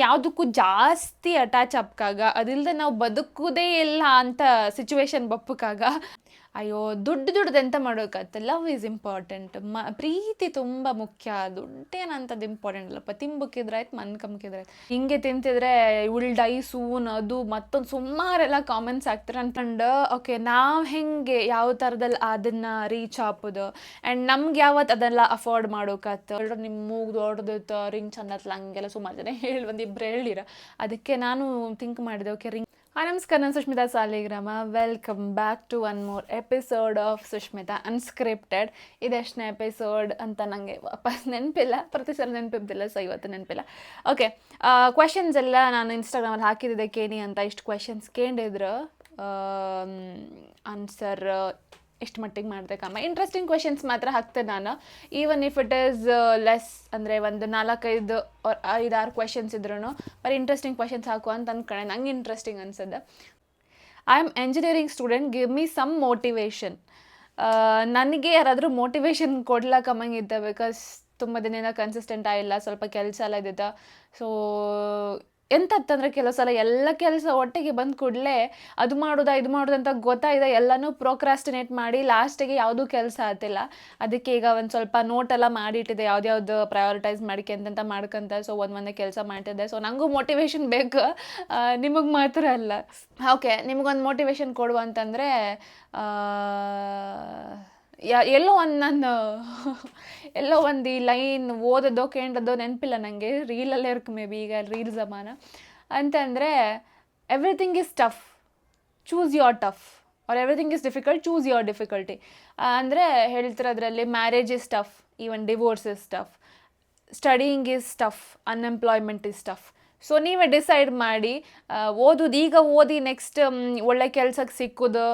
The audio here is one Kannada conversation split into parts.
ಯಾವುದಕ್ಕೂ ಜಾಸ್ತಿ ಅಟ್ಯಾಚ್ ಅಪ್ಕಾಗ ಅದಿಲ್ಲದೆ ನಾವು ಬದುಕುವುದೇ ಇಲ್ಲ ಅಂತ ಸಿಚುವೇಶನ್ ಬಪ್ಪಕ್ಕಾಗ ಅಯ್ಯೋ ದುಡ್ಡು ಎಂತ ಮಾಡೋಕತ್ತ. Love is important. ಪ್ರೀತಿ ತುಂಬ ಮುಖ್ಯ. ದುಡ್ಡೇನಂಥದ್ದು ಇಂಪಾರ್ಟೆಂಟ್ ಅಲ್ಲಪ್ಪ. ತಿಂಬಕ್ಕಿದ್ರಾಯ್ತು, ಕಮ್ಕಿದ್ರಾಯ್ತು. ಹಿಂಗೆ ತಿಂತಿದ್ರೆ ವಿಲ್ ಡೈ ಸೂನ್ ಅದು ಮತ್ತೊಂದು ಸುಮಾರೆಲ್ಲ ಕಾಮೆಂಟ್ಸ್ ಆಗ್ತಾರೆ ಅನ್ಕೊಂಡು ಓಕೆ ನಾವು ಹೆಂಗೆ ಯಾವ ಥರದಲ್ಲಿ ಅದನ್ನು ರೀಚ್ ಆಗೋದು ಆ್ಯಂಡ್ ನಮ್ಗೆ ಯಾವತ್ತು ಅದೆಲ್ಲ ಅಫೋರ್ಡ್ ಮಾಡೋಕತ್ತ. ನಿಮ್ಮ ಮೂಗು ದೊಡ್ಡದಿತ್ತು, ರಿಂಗ್ ಚಂದತ್ಲ, ಹಂಗೆಲ್ಲ ಸುಮಾರು ಜನ ಒಂದಿಬ್ರು ಹೇಳಿರ. ಅದಕ್ಕೆ ನಾನು ಥಿಂಕ್ ಮಾಡಿದೆ ಓಕೆ ರಿಂಗ್. ನಮಸ್ಕಾರ, ನಾನು Sushmita Saligrama. Welcome back to one more episode of Sushmita unscripted. ಇದೆಷ್ಟನೇ ಎಪಿಸೋಡ್ ಅಂತ ನನಗೆ ವಾಪಸ್ ನೆನಪಿಲ್ಲ, ಪ್ರತಿ ಸಲ ನೆನಪಿದ್ದಿಲ್ಲ, ಸೊ ಇವತ್ತು ನೆನಪಿಲ್ಲ. ಓಕೆ, ಕ್ವೆಶನ್ಸ್ ಎಲ್ಲ ನಾನು ಇನ್ಸ್ಟಾಗ್ರಾಮಲ್ಲಿ ಹಾಕಿದ್ದೆ ಕೇಳಿ ಅಂತ. ಇಷ್ಟು ಕ್ವೆಶನ್ಸ್ ಕೇಳಿದ್ರು, ಆನ್ಸರ್ ಎಷ್ಟು ಮಟ್ಟಿಗೆ ಮಾಡಿದೆ ಕಮ್ಮ. ಇಂಟ್ರೆಸ್ಟಿಂಗ್ ಕ್ವೆಶನ್ಸ್ ಮಾತ್ರ ಹಾಕ್ತೆ ನಾನು. Even if it is less ಅಂದರೆ ಒಂದು 4-5 or 5-6 ಕ್ವೆಶನ್ಸ್ ಇದ್ರೂ ಬರೀ ಇಂಟ್ರೆಸ್ಟಿಂಗ್ ಕ್ವೆಶನ್ಸ್ ಹಾಕು ಅಂತ ಅಂದ್ಕೊಂಡೆ. ನಂಗೆ ಇಂಟ್ರೆಸ್ಟಿಂಗ್ ಅನ್ಸದ್ದು. I am engineering student, give me some motivation. ನನಗೆ ಯಾರಾದರೂ ಮೋಟಿವೇಶನ್ ಕೊಡ್ಲಕ್ಕಮ್ಮಂಗಿದ್ದೆ, ಬಿಕಾಸ್ ತುಂಬ ದಿನದಿಂದ ಕನ್ಸಿಸ್ಟೆಂಟ್ ಆಗಿಲ್ಲ, ಸ್ವಲ್ಪ ಕೆಲಸ ಎಲ್ಲ ಇದ್ದಿದ್ದ. ಸೊ ಎಂತಂದರೆ ಕೆಲವು ಸಲ ಎಲ್ಲ ಕೆಲಸ ಒಟ್ಟಿಗೆ ಬಂದ ಕೂಡಲೇ ಅದು ಮಾಡೋದಾ ಇದು ಮಾಡೋದಂತ ಗೊತ್ತಾಯಿದೆ, ಎಲ್ಲನೂ ಪ್ರೋಕ್ರಾಸ್ಟಿನೇಟ್ ಮಾಡಿ ಲಾಸ್ಟಿಗೆ ಯಾವುದೂ ಕೆಲಸ ಆಗ್ತಿಲ್ಲ. ಅದಕ್ಕೆ ಈಗ ಒಂದು ಸ್ವಲ್ಪ ನೋಟೆಲ್ಲ ಮಾಡಿಟ್ಟಿದೆ, ಯಾವ್ದು ಪ್ರಯಾರಿಟೈಸ್ ಮಾಡ್ಕೊಂತ ಮಾಡ್ಕೊಂತ. ಸೊ ಒಂದೇ ಕೆಲಸ ಮಾಡ್ತಿದ್ದೆ. ಸೊ ನನಗೂ ಮೋಟಿವೇಶನ್ ಬೇಕು, ನಿಮಗೆ ಮಾತ್ರ ಅಲ್ಲ. ಓಕೆ, ನಿಮಗೊಂದು ಮೋಟಿವೇಶನ್ ಕೊಡುವ ಅಂತಂದರೆ ಎಲ್ಲೋ ಒಂದು ಈ ಲೈನ್ ಓದೋದೋ ಕೇಳೋದೋ ನೆನಪಿಲ್ಲ ನನಗೆ, ರೀಲಲ್ಲೇ ಇರ್ಕ ಮೇ ಬಿ, ಈಗ ರೀಲ್ ಜಮಾನ. ಅಂತಂದರೆ everything is tough, choose your tough, or everything is difficult, choose your difficulty. ಅಂದರೆ ಹೇಳ್ತಿರೋದ್ರಲ್ಲಿ marriage is tough, even divorce is tough, studying is tough, unemployment is tough. So ನೀವೇ ಡಿಸೈಡ್ ಮಾಡಿ, ಓದೋದು ಈಗ ಓದಿ ನೆಕ್ಸ್ಟ್ ಒಳ್ಳೆ ಕೆಲ್ಸಕ್ಕೆ ಸಿಕ್ಕೋದು,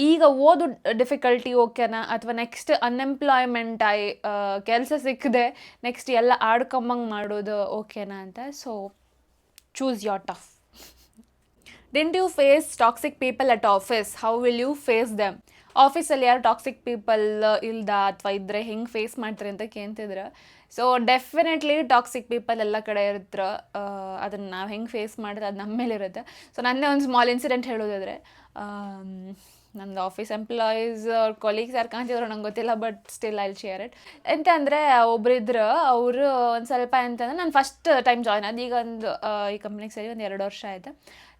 ಈಗ ಓದು ಡಿಫಿಕಲ್ಟಿ ಓಕೆನಾ, ಅಥವಾ ನೆಕ್ಸ್ಟ್ ಅನ್ಎಂಪ್ಲಾಯ್ಮೆಂಟ್ ಆಗಿ ಕೆಲಸ ಸಿಕ್ಕದೆ ನೆಕ್ಸ್ಟ್ ಎಲ್ಲ ಆಡ್ಕೊಂಬಂಗೆ ಮಾಡೋದು ಓಕೆನಾ ಅಂತ. So choose your tough. Didn't you face toxic people at office? How will you face them? ಆಫೀಸಲ್ಲಿ ಯಾರು ಟಾಕ್ಸಿಕ್ ಪೀಪಲ್ ಇಲ್ದ ಅಥವಾ ಇದ್ದರೆ ಹೆಂಗೆ ಫೇಸ್ ಮಾಡ್ತಾರೆ ಅಂತ ಕೇಳ್ತಿದ್ರು. ಸೊ ಡೆಫಿನೆಟ್ಲಿ ಟಾಕ್ಸಿಕ್ ಪೀಪಲ್ ಎಲ್ಲ ಕಡೆ ಇರ್ತಾರೆ. ಅದನ್ನು ನಾವು ಹೆಂಗೆ ಫೇಸ್ ಮಾಡಿದ್ರೆ ಅದು ನಮ್ಮ ಮೇಲೆ ಇರುತ್ತೆ. ಸೊ ನನ್ನೇ ಒಂದು ಸ್ಮಾಲ್ ಇನ್ಸಿಡೆಂಟ್ ಹೇಳೋದಾದರೆ, ನಮ್ಮದು ಆಫೀಸ್ ಎಂಪ್ಲಾಯೀಸ್ ಅವ್ರ ಕೊಲೀಗ್ಸ್ ಯಾರು ಕಾಣ್ತಿದ್ರು ನಂಗೆ ಗೊತ್ತಿಲ್ಲ, but still I'll share it. ಎಂತ ಅಂದರೆ ಒಬ್ಬರಿದ್ರು, ಅವರು ಒಂದು ಸ್ವಲ್ಪ ಎಂತಂದ್ರೆ ನಾನು ಫಸ್ಟ್ ಟೈಮ್ ಜಾಯ್ನ್ ಆದ, ಈಗ ಈ ಕಂಪ್ನಿಗೆ ಸೇರಿ ಒಂದು 2 ವರ್ಷ ಆಯಿತು.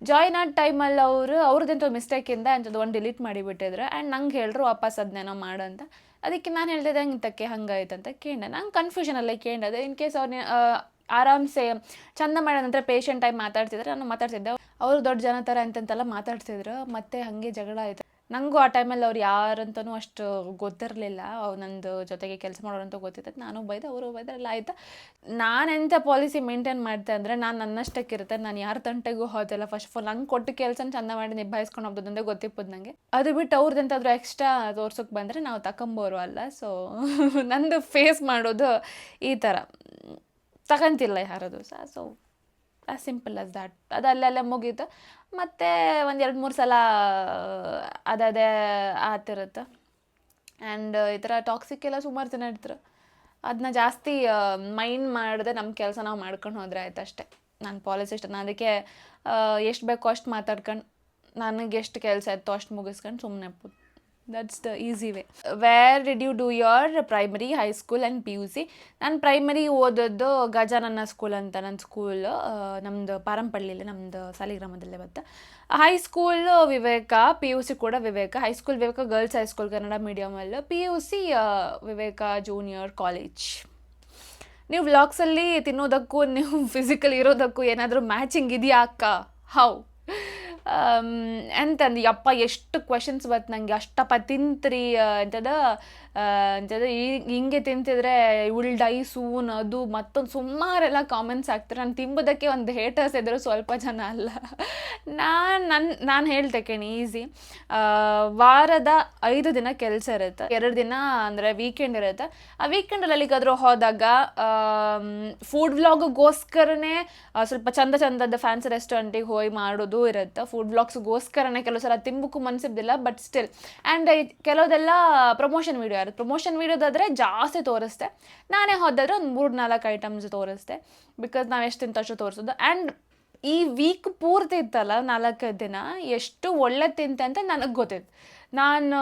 ಜಾಯ್ನ್ ಆದ ಟೈಮಲ್ಲಿ ಅವ್ರದ್ದೆಂಥ ಮಿಸ್ಟೇಕಿಂದ ಅಂಥದ್ದು ಒಂದು ಡಿಲೀಟ್ ಮಾಡಿಬಿಟ್ಟಿದ್ರು. ಆ್ಯಂಡ್ ನಂಗೆ ಹೇಳ್ರು ವಾಪಸ್ ಅದನ್ನೇನೋ ಮಾಡು ಅಂತ. ಅದಕ್ಕೆ ನಾನು ಹೇಳ್ತಿದ್ದೆ ಹಂಗೆ ಹಂಗಾಯ್ತು ಅಂತ ಕೇಳಿದೆ. ನಂಗೆ ಕನ್ಫ್ಯೂಷನಲ್ಲೇ ಕೇಳಿದೆ. ಇನ್ ಕೇಸ್ ಅವ್ರನ್ನ ಆರಾಮ್ಸೆ ಚಂದ ಮಾಡೋ ನಂತರ ಪೇಷಂಟ್ ಟೈಮ್ ಮಾತಾಡ್ತಿದ್ರೆ ನಾನು ಮಾತಾಡ್ತಿದ್ದೆ, ಅವರು ದೊಡ್ಡ ಜನ ಥರ ಅಂತಂತೆಲ್ಲ ಮಾತಾಡ್ತಿದ್ರು. ಮತ್ತು ಹಾಗೆ ಜಗಳ ಆಯಿತು. ನನಗೂ ಆ ಟೈಮಲ್ಲಿ ಅವ್ರು ಯಾರಂತನೂ ಅಷ್ಟು ಗೊತ್ತಿರಲಿಲ್ಲ, ನಂದು ಜೊತೆಗೆ ಕೆಲಸ ಮಾಡೋರಂತ ಗೊತ್ತಿತ್ತು. ನಾನು ಬೈದೆ, ಅವರು ಬೈದ್ರೆಲ್ಲ ಆಯಿತು. ನಾನೆಂಥ ಪಾಲಿಸಿ ಮೇಂಟೈನ್ ಮಾಡ್ತೆ ಅಂದರೆ, ನಾನು ನನ್ನಷ್ಟಕ್ಕಿರುತ್ತೆ, ನಾನು ಯಾರ ತಂಟೆಗೂ ಹೋದೆಲ್ಲ. ಫಸ್ಟ್ ಆಫ್ ಆಲ್ ನಂಗೆ ಕೊಟ್ಟು ಕೆಲಸನ ಚಂದ ಮಾಡಿ ನಿಭಾಯಿಸ್ಕೊಂಡು ಹೋಗ್ಬೋದಂದೇ ಗೊತ್ತಿಪ್ಪದು ನನಗೆ. ಅದು ಬಿಟ್ಟು ಅವ್ರದ್ದೆಂತಾದರೂ ಎಕ್ಸ್ಟ್ರಾ ತೋರ್ಸೋಕೆ ಬಂದರೆ ನಾವು ತಗೊಂಬೋರು ಅಲ್ಲ. ಸೊ ನಂದು ಫೇಸ್ ಮಾಡೋದು ಈ ಥರ, ತಗೊಂತಿಲ್ಲ ಯಾರದು ಸಹ. So as simple as that. ಅದು ಅಲ್ಲೆಲ್ಲ ಮುಗೀತು. ಮತ್ತು ಒಂದು 2-3 ಸಲ ಅದೇ ಆಗ್ತಿರುತ್ತೆ. ಆ್ಯಂಡ್ ಈ ಥರ ಟಾಕ್ಸಿಕ್ ಎಲ್ಲ ಸುಮಾರು ಜನ ಇರ್ತಾರೆ. ಅದನ್ನ ಜಾಸ್ತಿ ಮೈಂಡ್ ಮಾಡದೆ ನಮ್ಮ ಕೆಲಸ ನಾವು ಮಾಡ್ಕೊಂಡು ಹೋದರೆ ಆಯ್ತು ಅಷ್ಟೇ. ನಾನು ಪಾಲಿಸಿ ಇಷ್ಟ. ನಾನು ಅದಕ್ಕೆ ಎಷ್ಟು ಬೇಕೋ ಅಷ್ಟು ಮಾತಾಡ್ಕೊಂಡು, ನನಗೆ ಎಷ್ಟು ಕೆಲಸ ಇತ್ತು ಅಷ್ಟು ಮುಗಿಸ್ಕೊಂಡು ಸುಮ್ಮನೆ ಪು. That's the easy way. Where did you do your primary, high school and PUC? ನಾನು ಪ್ರೈಮರಿ ಓದೋದು ಗಜಾನನ ಸ್ಕೂಲ್ ಅಂತ ನನ್ನ ಸ್ಕೂಲ್, ನಮ್ಮದು ಪಾರಂಪಳ್ಳಿಲಿ, ನಮ್ಮದು ಸಾಲಿಗ್ರಾಮದಲ್ಲೇ ಬರುತ್ತೆ. ಹೈ ಸ್ಕೂಲ್ ವಿವೇಕ, PUC ಕೂಡ ವಿವೇಕ. ಹೈಸ್ಕೂಲ್ ವಿವೇಕ ಗರ್ಲ್ಸ್ ಹೈಸ್ಕೂಲ್ ಕನ್ನಡ ಮೀಡಿಯಮಲ್ಲಿ, PUC ವಿವೇಕ ಜೂನಿಯರ್ ಕಾಲೇಜ್. ನೀವು ವ್ಲಾಗ್ಸಲ್ಲಿ ತಿನ್ನೋದಕ್ಕೂ ನೀವು ಫಿಸಿಕಲ್ ಇರೋದಕ್ಕೂ ಏನಾದರೂ ಮ್ಯಾಚಿಂಗ್ ಇದೆಯಾ ಅಕ್ಕ? ಹೌ ಅಂತಂದು ಯಪ್ಪ ಎಷ್ಟು ಕ್ವೆಶನ್ಸ್ ಬತ್ತು ನನಗೆ. ಅಷ್ಟಪ್ಪ ತಿಂತ್ರಿ ಅಂತದ ಹಿಂಗೆ ತಿಂತಿದ್ರೆ ವಿಲ್ ಡೈ ಸೂನ್ ಅದು ಮತ್ತೊಂದು ಸುಮಾರೆಲ್ಲ ಕಾಮೆಂಟ್ಸ್ ಆಗ್ತಾರೆ. ನಾನು ತಿಂಬೋದಕ್ಕೆ ಒಂದು ಹೇಟರ್ಸ್ ಇದ್ದರು, ಸ್ವಲ್ಪ ಜನ ಅಲ್ಲ. ನಾನು ಹೇಳ್ತೆ ಕೇಳಿ, ಈಸಿ. ವಾರದ 5 ದಿನ ಕೆಲಸ ಇರುತ್ತೆ, 2 ದಿನ ಅಂದರೆ ವೀಕೆಂಡ್ ಇರುತ್ತೆ. ಆ ವೀಕೆಂಡಲ್ಲಿ ಎಲ್ಲಿಗಾದರೂ ಹೋದಾಗ ಫುಡ್ ವ್ಲಾಗೋಸ್ಕರನೇ ಸ್ವಲ್ಪ ಚಂದದ ಫ್ಯಾನ್ಸಿ ರೆಸ್ಟೋರೆಂಟಿಗೆ ಹೋಗಿ ಮಾಡೋದು ಇರುತ್ತೆ. ಫುಡ್ ವ್ಲಾಗ್ಸ್ಗೋಸ್ಕರನೇ ಕೆಲವು ಸಲ ತಿಂಬಕ್ಕೂ ಮನಸ್ಸಿದ್ದಿಲ್ಲ, ಬಟ್ ಸ್ಟಿಲ್. ಆ್ಯಂಡ್ ಕೆಲವುದೆಲ್ಲ ಪ್ರಮೋಷನ್ ವೀಡಿಯೋ ಇರೋದು. ಪ್ರಮೋಷನ್ ವೀಡಿಯೋದಾದರೆ ಜಾಸ್ತಿ ತೋರಿಸ್ತೆ, ನಾನೇ ಹೋದಾದ್ರೆ ಒಂದು 3-4 ಐಟಮ್ಸ್ ತೋರಿಸ್ತೆ, ಬಿಕಾಸ್ ನಾವು ಎಷ್ಟು ತಿಂತಷ್ಟು ತೋರಿಸೋದು. ಆ್ಯಂಡ್ ಈ ವೀಕ್ ಪೂರ್ತಿ ಇತ್ತಲ್ಲ 4 ದಿನ ಎಷ್ಟು ಒಳ್ಳೆ ತಿಂತೆ ಅಂತ ನನಗೆ ಗೊತ್ತಿತ್ತು. ನಾನು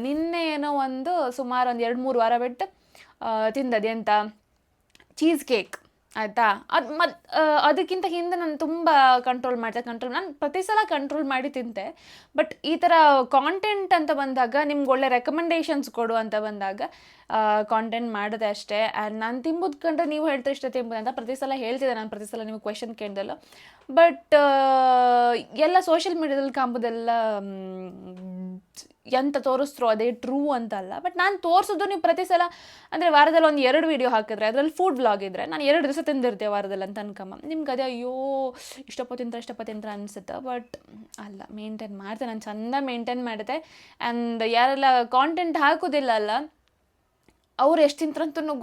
ನಿನ್ನೆ ಏನೋ ಸುಮಾರು 2-3 ವಾರ ಬಿಟ್ಟು ತಿಂದದ್ದು ಎಂತ ಚೀಸ್ ಕೇಕ್ ಆಯಿತಾ. ಅದಕ್ಕಿಂತ ಹಿಂದೆ ನಾನು ತುಂಬ ಕಂಟ್ರೋಲ್ ನಾನು ಪ್ರತಿ ಸಲ ಕಂಟ್ರೋಲ್ ಮಾಡಿ ತಿಂತೆ. ಬಟ್ ಈ ಥರ ಕಾಂಟೆಂಟ್ ಅಂತ ಬಂದಾಗ, ನಿಮ್ಗೆ ಒಳ್ಳೆ ರೆಕಮೆಂಡೇಷನ್ಸ್ ಕೊಡು ಅಂತ ಬಂದಾಗ ಕಾಂಟೆಂಟ್ ಮಾಡಿದೆ ಅಷ್ಟೇ. ಆ್ಯಂಡ್ ನಾನು ತಿಂಬುದು ಕಂಡ್ರೆ ನೀವು ಹೇಳ್ತಾರೆ ಇಷ್ಟ ತಿಂಬೋದು ಅಂತ ಪ್ರತಿ ಸಲ ಹೇಳ್ತಿದ್ದೆ, ನಾನು ಪ್ರತಿ ಸಲ ನೀವು ಕ್ವೆಶನ್ ಕೇಳ್ದಲ್ಲ. ಬಟ್ ಎಲ್ಲ ಸೋಷಿಯಲ್ ಮೀಡ್ಯಾದಲ್ಲಿ ಕಾಂಬೋದೆಲ್ಲ ಎಂತ ತೋರಿಸ್ರು ಅದೇ ಟ್ರೂ ಅಂತಲ್ಲ. ಬಟ್ ನಾನು ತೋರಿಸೋದು ನೀವು ಪ್ರತಿ ಸಲ ಅಂದರೆ ವಾರದಲ್ಲಿ 2 ವೀಡಿಯೋ ಹಾಕಿದ್ರೆ ಅದರಲ್ಲಿ ಫುಡ್ ವ್ಲಾಗ್ ಇದ್ದರೆ ನಾನು 2 ದಿವಸ ತಿಂದಿರ್ತೇವೆ ವಾರದಲ್ಲಿ ಅಂತ ಅನ್ಕಮ್ಮ. ನಿಮ್ಗೆ ಅದೇ ಅಯ್ಯೋ ಇಷ್ಟಪಟ್ಟು ತಿಂತಾರೆ ಅನಿಸುತ್ತೆ. ಬಟ್ ಅಲ್ಲ, ಮೇಂಟೈನ್ ಮಾಡ್ತೆ, ನಾನು ಚೆಂದ ಮೇಂಟೈನ್ ಮಾಡುತ್ತೆ. ಆ್ಯಂಡ್ ಯಾರೆಲ್ಲ ಕಾಂಟೆಂಟ್ ಹಾಕೋದಿಲ್ಲ ಅಲ್ಲ, ಅವ್ರು ಎಷ್ಟು ತಿಂತಾರಂತೂ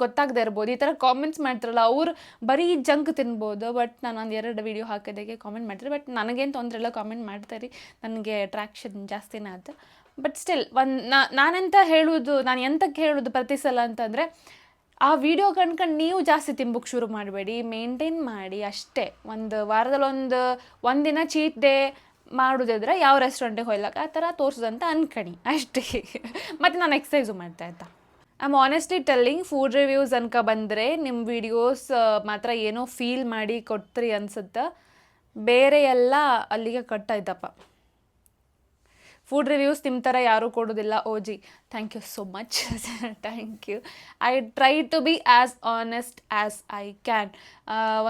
ಗೊತ್ತಾಗದೇ ಇರ್ಬೋದು. ಈ ಥರ ಕಾಮೆಂಟ್ಸ್ ಮಾಡ್ತಾರಲ್ಲ, ಅವ್ರು ಬರೀ ಜಂಕ್ ತಿನ್ಬೋದು. ಬಟ್ ನಾನು 2 ವೀಡಿಯೋ ಹಾಕೋದಕ್ಕೆ ಕಾಮೆಂಟ್ ಮಾಡ್ತಾರೆ. ಬಟ್ ನನಗೇನು ತೊಂದರೆ ಇಲ್ಲ, ಕಾಮೆಂಟ್ ಮಾಡ್ತಾರೆ, ನನಗೆ ಅಟ್ರಾಕ್ಷನ್ ಜಾಸ್ತಿನೇ ಆಯ್ತು. ಬಟ್ ಸ್ಟಿಲ್ ನಾನೆಂತ ಹೇಳೋದು, ನಾನು ಎಂತಕ್ಕೆ ಹೇಳೋದು ಪ್ರತಿ ಸಲ ಅಂತಂದರೆ, ಆ ವಿಡಿಯೋ ಕಂಡ್ಕೊಂಡು ನೀವು ಜಾಸ್ತಿ ತಿಂಬಕ್ಕೆ ಶುರು ಮಾಡಬೇಡಿ, ಮೇಂಟೈನ್ ಮಾಡಿ ಅಷ್ಟೇ. ವಾರದಲ್ಲಿ ಒಂದಿನ ಚೀಟ್ ಡೇ ಮಾಡೋದಿದ್ರೆ ಯಾವ ರೆಸ್ಟೋರೆಂಟಿಗೆ ಹೋಗ್ಲಕ್ಕ ಆ ಥರ ತೋರಿಸೋದಂತ ಅನ್ಕಣಿ ಅಷ್ಟೇ. ಮತ್ತು ನಾನು ಎಕ್ಸಸೈಸು ಮಾಡ್ತಾ ಇದ್ದ. I am honestly telling, food reviews ಅನ್ಕ ಬಂದರೆ ನಿಮ್ಮ ವೀಡಿಯೋಸ್ ಮಾತ್ರ ಏನೋ ಫೀಲ್ ಮಾಡಿ ಕೊಡ್ತೀರಿ ಅನ್ಸುತ್ತೆ, ಬೇರೆ ಎಲ್ಲ ಅಲ್ಲಿಗೆ ಕಟ್ಟಾಯ್ತಪ್ಪ. ಫುಡ್ ರಿವ್ಯೂಸ್ ನಿಮ್ಮ ಥರ ಯಾರೂ ಕೊಡೋದಿಲ್ಲ. ಓಜಿ, thank you so much, thank you. I try to be as honest as I can.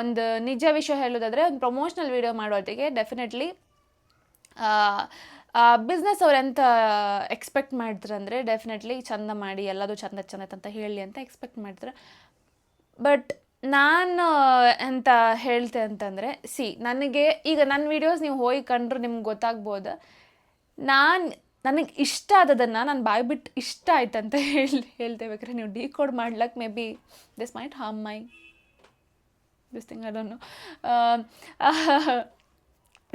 ಒಂದು ನಿಜ ವಿಷಯ ಹೇಳೋದಾದರೆ, ಒಂದು ಪ್ರಮೋಷ್ನಲ್ ವೀಡಿಯೋ ಮಾಡೋದಕ್ಕೆ ಡೆಫಿನೆಟ್ಲಿ ಬಿಸ್ನೆಸ್ ಅವ್ರು ಎಂತ ಎಕ್ಸ್ಪೆಕ್ಟ್ ಮಾಡ್ತಾರೆ ಅಂದರೆ, ಡೆಫಿನೆಟ್ಲಿ ಚಂದ ಮಾಡಿ, ಎಲ್ಲದು ಚಂದ ಅಂತ ಹೇಳಿ ಅಂತ ಎಕ್ಸ್ಪೆಕ್ಟ್ ಮಾಡ್ತಾರೆ. ಬಟ್ ನಾನು ಎಂತ ಹೇಳ್ತೆ ಅಂತಂದರೆ, ನನಗೆ ಈಗ ನನ್ನ ವೀಡಿಯೋಸ್ ನೀವು ಹೋಗಿ ಕಂಡ್ರು ನಿಮ್ಗೆ ಗೊತ್ತಾಗ್ಬೋದು. ನನಗೆ ಇಷ್ಟ ಆದದನ್ನು ನಾನು ಬಾಯ್ಬಿಟ್ಟು ಇಷ್ಟ ಆಯ್ತಂತ ಹೇಳ್ತೇಬೇಕಾದ್ರೆ ನೀವು ಡಿಕೋಡ್ ಮಾಡ್ಲಕ್ಕೆ may be this mite harm my this thing, I don't know.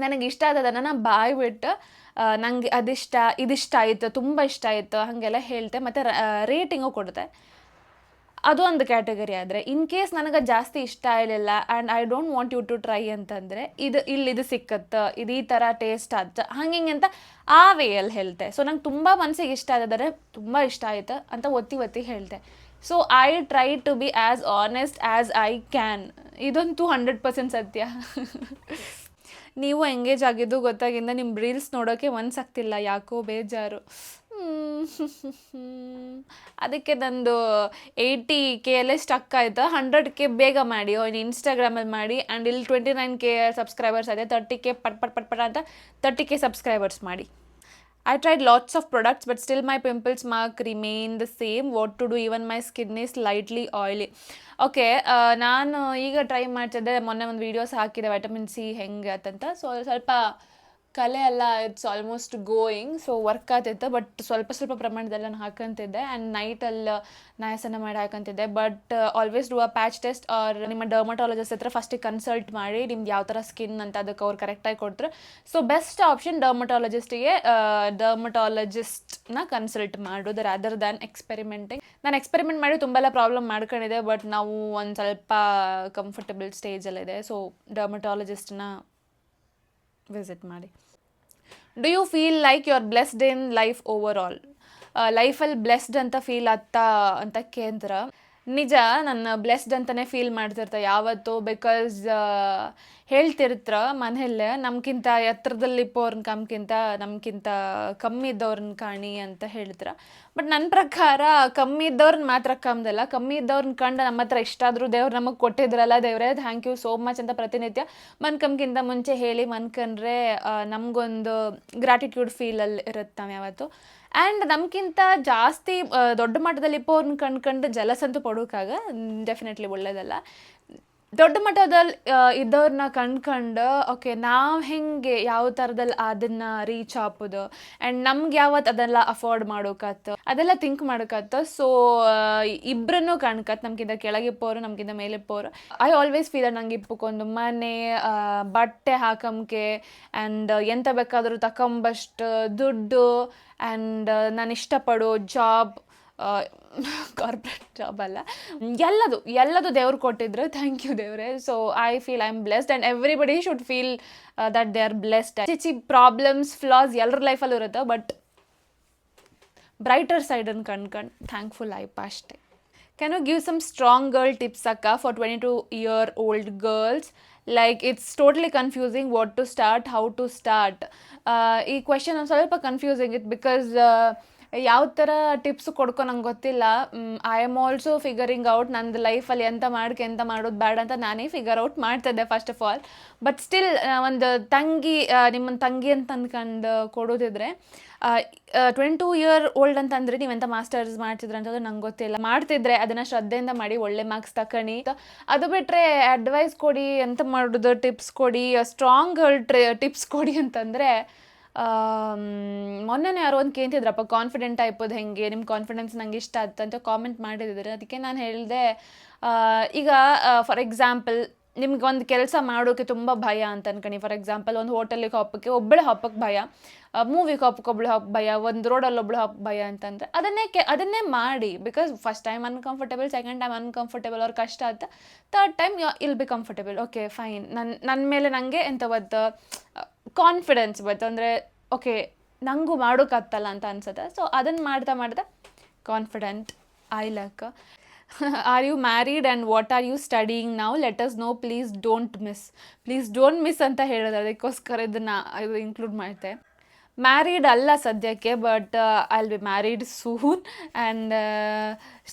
ನನಗೆ ಇಷ್ಟ ಆದದನ್ನು ನಾನು ಬಾಯ್ಬಿಟ್ಟು ನನಗೆ ಇದಿಷ್ಟ ಆಯಿತು, ತುಂಬ ಇಷ್ಟ ಆಯಿತು ಹಾಗೆಲ್ಲ ಹೇಳ್ತೆ. ಮತ್ತು ರೇಟಿಂಗು ಕೊಡುತ್ತೆ. ಅದು ಒಂದು ಕ್ಯಾಟಗರಿ. ಆದರೆ ಇನ್ ಕೇಸ್ ನನಗೆ ಜಾಸ್ತಿ ಇಷ್ಟ ಆಗಲಿಲ್ಲ and I don't want you to try ಅಂತಂದರೆ, ಇದು ಸಿಕ್ಕತ್ತೆ, ಇದು ಈ ಥರ ಟೇಸ್ಟ್ ಆಯ್ತು ಹಂಗೆ ಅಂತ ಆ ವೇಯಲ್ಲಿ ಹೇಳ್ತೆ. ಸೊ ನಂಗೆ ತುಂಬ ಮನಸ್ಸಿಗೆ ಇಷ್ಟ ಆದದರೆ ತುಂಬ ಇಷ್ಟ ಆಯ್ತು ಅಂತ ಒತ್ತಿ ಹೇಳ್ತೆ. So I try to be as honest as I can. ಇದಂತೂ 100% ಸತ್ಯ. ನೀವು ಎಂಗೇಜ್ ಆಗಿದ್ದು ಗೊತ್ತಾಗಿಂದ ನಿಮ್ಮ ರೀಲ್ಸ್ ನೋಡೋಕ್ಕೆ ಮನಸ್ಸಾಗ್ತಿಲ್ಲ, ಯಾಕೋ ಬೇಜಾರು. ಅದಕ್ಕೆ ನಂದು 80K ಸ್ಟಕ್ ಆಯಿತು. 100K ಬೇಗ ಮಾಡಿ ಇನ್ಸ್ಟಾಗ್ರಾಮಲ್ಲಿ ಮಾಡಿ. ಆ್ಯಂಡ್ ಇಲ್ಲಿ 29K ಸಬ್ಸ್ಕ್ರೈಬರ್ಸ್ ಇದೆ. 30K ಪಟ್ ಅಂತ 30K ಸಬ್ಸ್ಕ್ರೈಬರ್ಸ್ ಮಾಡಿ. I tried lots of products but still my pimples mark remain the same. What to do? Even my skin is slightly oily. Okay, ನಾನು ಈಗ ಟ್ರೈ ಮಾಡ್ತಿದ್ದೆ. ಮೊನ್ನೆ ಒಂದು ವೀಡಿಯೋಸ್ ಹಾಕಿದೆ ವಿಟಮಿನ್ ಸಿ ಹೆಂಗೆ ಅಂತಂತ. ಸೊ ಸ್ವಲ್ಪ ಕಲೆ ಎಲ್ಲ it's almost going. So work ಆಗ್ತಿತ್ತು. ಬಟ್ ಸ್ವಲ್ಪ ಪ್ರಮಾಣದಲ್ಲಿ ನಾನು ಹಾಕಂತಿದ್ದೆ. ಆ್ಯಂಡ್ ನೈಟಲ್ಲಿ ನಾಯಸನ ಮಾಡಿ ಹಾಕಂತಿದ್ದೆ. But always do a patch test or ನಿಮ್ಮ ಡರ್ಮಟಾಲಜಿಸ್ಟ್ ಹತ್ರ ಫಸ್ಟಿಗೆ ಕನ್ಸಲ್ಟ್ ಮಾಡಿ ನಿಮ್ದು ಯಾವ ಥರ ಸ್ಕಿನ್ ಅಂತ ಅದಕ್ಕೆ ಅವ್ರು ಕರೆಕ್ಟಾಗಿ ಕೊಡ್ತಾರೆ. ಸೊ ಬೆಸ್ಟ್ ಆಪ್ಷನ್ ಡರ್ಮಟಾಲಜಿಸ್ಟ್ನ ಕನ್ಸಲ್ಟ್ ಮಾಡೋದು ರಾದರ್ ದ್ಯಾನ್ ಎಕ್ಸ್ಪೆರಿಮೆಂಟಿಂಗ್. ನಾನು ಎಕ್ಸ್ಪೆರಿಮೆಂಟ್ ಮಾಡಿ ತುಂಬ ಪ್ರಾಬ್ಲಮ್ ಮಾಡ್ಕೊಂಡಿದ್ದೆ. ಬಟ್ ನಾವು ಒಂದು ಸ್ವಲ್ಪ ಕಂಫರ್ಟಬಲ್ ಸ್ಟೇಜಲ್ಲಿದೆ. ಸೊ ಡರ್ಮಟಾಲಜಿಸ್ಟ್ನ ವಿಸಿಟ್ ಮಾಡಿ. Do you feel like you are blessed in life over all? ಲೈಫಲ್ಲಿ ಬ್ಲೆಸ್ಡ್ ಅಂತ ಫೀಲ್ ಆಗ್ತಾ ಅಂತ ಕೇಂದ್ರ ನಿಜ. ನಾನು ಬ್ಲೆಸ್ಡ್ ಅಂತಲೇ ಫೀಲ್ ಮಾಡ್ತಿರ್ತೆ ಯಾವತ್ತು. ಬಿಕಾಸ್ ಹೇಳ್ತಿರ್ತ್ರ ಮನೆಯಲ್ಲೇ ನಮ್ಗಿಂತ ಎತ್ತರದಲ್ಲಿಪ್ಪೋರ್ನ ನಮ್ಗಿಂತ ಕಮ್ಮಿ ಇದ್ದವ್ರನ್ನ ಕಾಣಿ ಅಂತ ಹೇಳ್ತಾರೆ. ಬಟ್ ನನ್ನ ಪ್ರಕಾರ ಕಮ್ಮಿ ಇದ್ದವ್ರನ್ನ ಮಾತ್ರ ಕಮ್ದಲ್ಲ, ಕಮ್ಮಿ ಇದ್ದವ್ರನ್ನ ಕಂಡು ನಮ್ಮ ಹತ್ರ ಇಷ್ಟಾದರೂ ದೇವ್ರು ನಮಗೆ ಕೊಟ್ಟಿದ್ರಲ್ಲ, ದೇವರೇ ಥ್ಯಾಂಕ್ ಯು ಸೋ ಮಚ್ ಅಂತ ಪ್ರತಿನಿತ್ಯ ಮನ್ಕಂಬ್ಕಿಂತ ಮುಂಚೆ ಹೇಳಿ ಮನ್ಕಂಡ್ರೆ ನಮಗೊಂದು ಗ್ರ್ಯಾಟಿಟ್ಯೂಡ್ ಫೀಲಲ್ಲಿ ಇರುತ್ತೆ ನಾವು ಯಾವತ್ತು. ಆ್ಯಂಡ್ ನಮ್ಗಿಂತ ಜಾಸ್ತಿ ದೊಡ್ಡ ಮಟ್ಟದಲ್ಲಿ ಇಪ್ಪೋರ್ನ ಕಂಡು ಜಲಸ್ ಅಂತೂ ಪಡೋಕ್ಕಾಗ ಡೆಫಿನೆಟ್ಲಿ ಒಳ್ಳೆಯದಲ್ಲ. ದೊಡ್ಡ ಮಟ್ಟದಲ್ಲಿ ಇದ್ದವ್ರನ್ನ ಕಂಡ್ಕೊಂಡು ಓಕೆ ನಾವು ಹೆಂಗೆ ಯಾವ ಥರದಲ್ಲಿ ಅದನ್ನು ರೀಚ್ ಆಗೋದು ಆ್ಯಂಡ್ ನಮ್ಗೆ ಯಾವತ್ತು ಅದೆಲ್ಲ ಅಫೋರ್ಡ್ ಮಾಡೋಕತ್ತು ಅದೆಲ್ಲ ಥಿಂಕ್ ಮಾಡೋಕತ್ತು. ಸೊ ಇಬ್ಬರನ್ನೂ ಕಾಣ್ಕತ್ತು, ನಮ್ಗಿಂತ ಕೆಳಗಿಪ್ಪೋರು ನಮ್ಗಿಂತ ಮೇಲಿಪ್ಪೋರು. ಐ ಆಲ್ವೇಸ್ ಫೀಲ್ ನಂಗೆ ಇಪ್ಪಕ್ಕೊಂದು ಮನೆ, ಬಟ್ಟೆ ಹಾಕಂಕೆ ಆ್ಯಂಡ್ ಎಂತ ಬೇಕಾದರೂ ತಕೊಂಬಷ್ಟು ದುಡ್ಡು ಆ್ಯಂಡ್ ನಾನು ಇಷ್ಟಪಡೋ ಜಾಬ್ ಕಾರ್ಪೊರೇಟ್ ಜಾಬ್ ಅಲ್ಲ, ಎಲ್ಲದು ದೇವ್ರು ಕೊಟ್ಟಿದ್ರು. ಥ್ಯಾಂಕ್ ಯು ದೇವ್ರೆ. So I feel I am blessed and everybody should feel that they are blessed. ಚಿಚಿ ಪ್ರಾಬ್ಲಮ್ಸ್ ಫ್ಲಾಸ್ ಎಲ್ಲರ ಲೈಫಲ್ಲೂ ಇರುತ್ತೆ, ಬಟ್ ಬ್ರೈಟರ್ ಸೈಡನ್ನು ಕಂಡ್ಕೊಂಡು ಥ್ಯಾಂಕ್ಫುಲ್ ಆಯ್ತು ಅಷ್ಟೇ. Can you give some strong girl tips, Akka, for 22-year-old girls? Like, it's totally confusing what to start, how to start. ಈ ಕ್ವೆಶನ್ ಒಂದು ಸ್ವಲ್ಪ ಕನ್ಫ್ಯೂಸಿಂಗ್ ಇತ್ತು, ಬಿಕಾಸ್ ಯಾವ ಥರ ಟಿಪ್ಸ್ ಕೊಡ್ಕೊ ನಂಗೆ ಗೊತ್ತಿಲ್ಲ. I am also figuring out ನಂದು ಲೈಫಲ್ಲಿ ಎಂತ ಮಾಡೋದು ಬೇಡ ಅಂತ ನಾನೇ ಫಿಗರ್ ಔಟ್ ಮಾಡ್ತಿದ್ದೆ first of all. But still ಒಂದು ನಿಮ್ಮನ್ನು ತಂಗಿ ಅಂತ ಅಂದ್ಕೊಂಡು ಕೊಡೋದಿದ್ರೆ 22-year-old ಅಂತಂದರೆ ನೀವೆಂತ ಮಾಸ್ಟರ್ಸ್ ಮಾಡ್ತಿದ್ರೆ ಅಂತಂದ್ರೆ ನಂಗೆ ಗೊತ್ತಿಲ್ಲ. ಮಾಡ್ತಿದ್ರೆ ಅದನ್ನು ಶ್ರದ್ಧೆಯಿಂದ ಮಾಡಿ ಒಳ್ಳೆ ಮಾರ್ಕ್ಸ್ ತಗೊಳ್ಳಿ. ಅದು ಬಿಟ್ಟರೆ ಅಡ್ವೈಸ್ ಕೊಡಿ, ಎಂತ ಮಾಡೋದು ಟಿಪ್ಸ್ ಕೊಡಿ, ಸ್ಟ್ರಾಂಗ್ ಟಿಪ್ಸ್ ಕೊಡಿ ಅಂತಂದರೆ, ಮೊನ್ನೆ ಯಾರೋ ಒಂದು ಕೇಳ್ತಿದ್ರಪ್ಪ ಕಾನ್ಫಿಡೆಂಟ್ ಆಯ್ಬೋದು ಹೆಂಗೆ, ನಿಮ್ಮ ಕಾನ್ಫಿಡೆನ್ಸ್ ನಂಗೆ ಇಷ್ಟ ಆಯ್ತು ಅಂತ ಕಾಮೆಂಟ್ ಮಾಡಿದ್ರು. ಅದಕ್ಕೆ ನಾನು ಹೇಳಿದೆ, ಈಗ ಫಾರ್ ಎಕ್ಸಾಂಪಲ್ ನಿಮ್ಗೆ ಒಂದು ಕೆಲಸ ಮಾಡೋಕ್ಕೆ ತುಂಬ ಭಯ ಅಂತ ಅನ್ಕೊಳ್ಳಿ. ಫಾರ್ ಎಕ್ಸಾಂಪಲ್ ಒಂದು ಹೋಟೆಲಿಗೆ ಒಬ್ಬಳೆ ಹೋಗೋಕ್ಕೆ ಭಯ, ಮೂವಿಗೆ ಒಬ್ಬಳು ಹೋಗಕ್ಕೆ ಭಯ, ಒಂದು ರೋಡಲ್ಲಿ ಒಬ್ಬಳು ಹೋಗಕ್ಕೆ ಭಯ ಅಂತಂದರೆ ಅದನ್ನೇ ಮಾಡಿ. Because first time uncomfortable, second time uncomfortable ಅವ್ರ ಕಷ್ಟ ಆಯ್ತು, ಥರ್ಡ್ ಟೈಮ್ ಇಲ್ ಬಿ ಕಂಫರ್ಟೇಬಲ್. ಓಕೆ ಫೈನ್, ನನ್ನ ಮೇಲೆ ನನಗೆ ಎಂಥವತ್ತು ಕಾನ್ಫಿಡೆನ್ಸ್ ಬತ್ತು, ಅಂದರೆ ಓಕೆ ನನಗೂ ಮಾಡೋಕ್ಕಾಗ್ತಲ್ಲ ಅಂತ ಅನ್ಸುತ್ತೆ. ಸೊ ಅದನ್ನು ಮಾಡ್ತಾ confident I luck. Are you married and what are you studying now? Let us know, please don't miss ಅಂತ ಹೇಳೋದು. ಅದಕ್ಕೋಸ್ಕರ ಇದು ಇನ್ಕ್ಲೂಡ್ ಮಾಡ್ತೆ. ಮ್ಯಾರಿಡ್ ಅಲ್ಲ ಸದ್ಯಕ್ಕೆ, but I will be married soon. And